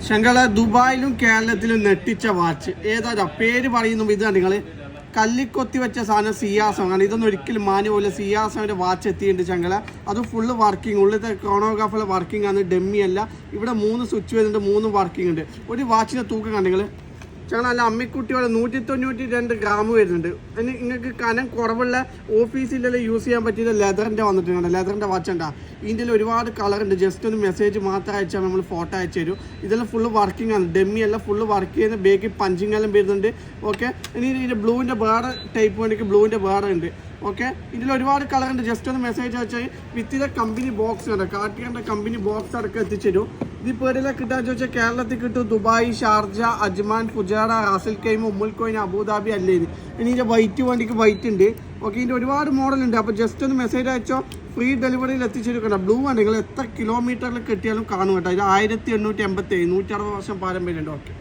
ശങ്കള ദുബായിലും കേരളത്തിലും നെട്ടിച്ച വാച്ച് ഏതാ പേര് പറയുന്നു. ഇതാണ് നിങ്ങൾ കല്ലിക്കൊത്തി വെച്ച സാധനം സിയാസമാണ്. ഇതൊന്നും ഒരിക്കലും മാനുപോലെ സിയാസമിൻ്റെ വാച്ച് എത്തിയിട്ടുണ്ട് ശങ്കള. അത് ഫുള്ള് വർക്കിംഗ്, ഉള്ളിലത്തെ ക്രോണോഗ്രാഫുള്ള വർക്കിംഗ് ആണ്, ഡെമ്മി അല്ല. ഇവിടെ 3 സ്വിച്ച് വരുന്നുണ്ട്, 3 വർക്കിംഗ് ഉണ്ട്. ഒരു വാച്ചിൻ്റെ തൂക്കം കണ്ടെങ്കിൽ ഞങ്ങൾ നല്ല അമ്മിക്കുട്ടിയോടെ 192 ഗ്രാം വരുന്നുണ്ട്. അതിന് നിങ്ങൾക്ക് കനം കുറവുള്ള ഓഫീസിലെല്ലാം യൂസ് ചെയ്യാൻ പറ്റിയ ലെതറിൻ്റെ വന്നിട്ടുണ്ട്. ലെതറിൻ്റെ വാച്ച് ഉണ്ടാ. ഇതിൽ ഒരുപാട് കളറുണ്ട്. ജസ്റ്റ് ഒന്ന് മെസ്സേജ് മാത്രം അയച്ചാൽ നമ്മൾ ഫോട്ടോ അയച്ചു തരും. ഇതെല്ലാം ഫുള്ള് വർക്കിംഗ് ആണ്, ഡെമ്മി എല്ലാം ഫുള്ള് വർക്ക് ചെയ്യുന്ന. ബേക്കിൽ പഞ്ചിങ് എല്ലാം വരുന്നുണ്ട്. ഓക്കെ, ഇനി ഇതിൻ്റെ ബ്ലൂവിൻ്റെ വേറെ ടൈപ്പ് വേണ്ടിക്ക് ബ്ലൂവിൻ്റെ വേറെ ഉണ്ട്. ഓക്കെ, ഇതിൽ ഒരുപാട് കളറുണ്ട്. ജസ്റ്റ് ഒന്ന് മെസ്സേജ് അയച്ചാൽ വിത്തിൻ്റെ കമ്പനി ബോക്സ് ഉണ്ട്, കാട്ടിയുടെ കമ്പനി ബോക്സ് അടക്കം എത്തിച്ചേരും. ഇതിപ്പോൾ എല്ലാം കിട്ടാന്ന് ചോദിച്ചാൽ കേരളത്തിൽ കിട്ടും. Dubai, Sharjah, Ajman, Fujairah, Ras al Khaimah, ഉമ്മുൽ കോയിൻ, അബുദാബി അല്ലേ. ഇനി ഇതിൻ്റെ വൈറ്റ് വണ്ടിക്ക് വൈറ്റ് ഉണ്ട്. ഓക്കെ, ഇതിൻ്റെ ഒരുപാട് മോഡലുണ്ട്. അപ്പോൾ ജസ്റ്റ് ഒന്ന് മെസ്സേജ് അയച്ചോ, ഫ്രീ ഡെലിവറിയിൽ എത്തിച്ചെടുക്കണ്ട. ബ്ലൂ ആണ്, നിങ്ങൾ എത്ര കിലോമീറ്ററിൽ കിട്ടിയാലും കാണും കേട്ടോ. ഇത് 1887 160 വർഷം പാരമ്പര്യമുണ്ട്. ഓക്കെ.